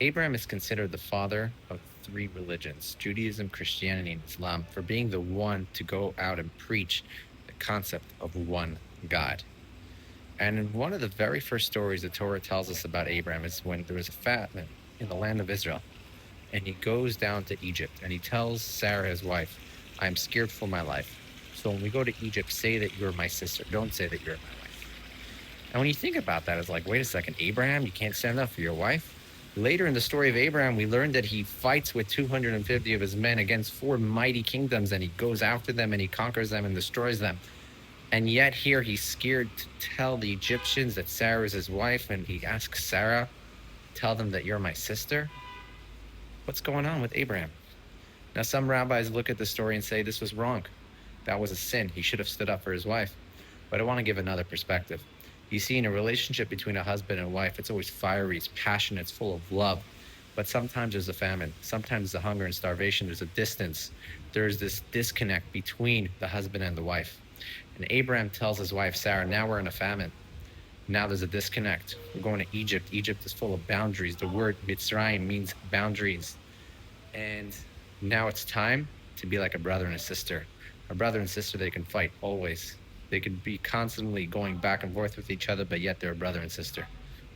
Abraham is considered the father of three religions, Judaism, Christianity, and Islam, for being the one to go out and preach the concept of one God. And in one of the very first stories the Torah tells us about Abraham is when there was a famine in the land of Israel. And he goes down to Egypt and he tells Sarah, his wife, I'm scared for my life. So when we go to Egypt, say that you're my sister. Don't say that you're my wife. And when you think about that, it's like, wait a second, Abraham, you can't stand up for your wife? Later in the story of Abraham, we learn that he fights with 250 of his men against four mighty kingdoms, and he goes after them and he conquers them and destroys them. And yet here he's scared to tell the Egyptians that Sarah is his wife, and he asks Sarah, tell them that you're my sister. What's going on with Abraham? Now, some rabbis look at the story and say this was wrong. That was a sin. He should have stood up for his wife. But I want to give another perspective. You see, in a relationship between a husband and wife, it's always fiery, it's passionate, it's full of love. But sometimes there's a famine. Sometimes there's a hunger and starvation. There's a distance. There's this disconnect between the husband and the wife. And Abraham tells his wife, Sarah, now we're in a famine. Now there's a disconnect. We're going to Egypt. Egypt is full of boundaries. The word Mitzrayim means boundaries. And now it's time to be like a brother and a sister. A brother and sister, they can fight always. They could be constantly going back and forth with each other, but yet they're a brother and sister.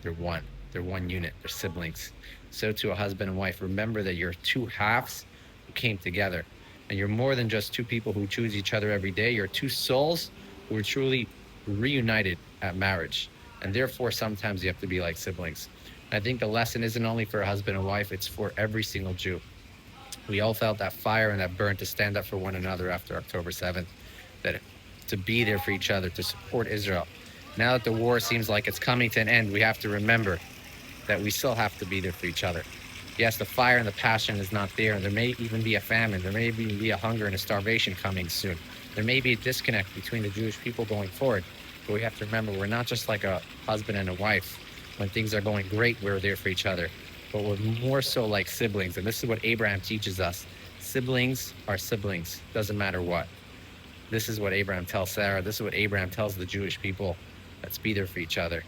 They're one. They're one unit. They're siblings. So to a husband and wife, remember that you're two halves who came together. And you're more than just two people who choose each other every day. You're two souls who are truly reunited at marriage. And therefore, sometimes you have to be like siblings. I think the lesson isn't only for a husband and wife, it's for every single Jew. We all felt that fire and that burn to stand up for one another after October 7th, that to be there for each other, to support Israel. Now that the war seems like it's coming to an end, we have to remember that we still have to be there for each other. Yes, the fire and the passion is not there. There may even be a famine. There may even be a hunger and a starvation coming soon. There may be a disconnect between the Jewish people going forward. But we have to remember we're not just like a husband and a wife. When things are going great, we're there for each other. But we're more so like siblings. And this is what Abraham teaches us. Siblings are siblings, doesn't matter what. This is what Abraham tells Sarah. This is what Abraham tells the Jewish people. Let's be there for each other,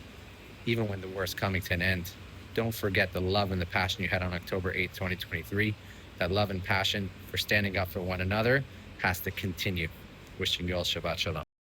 even when the war is coming to an end. Don't forget the love and the passion you had on October 8th, 2023. That love and passion for standing up for one another has to continue. Wishing you all Shabbat Shalom.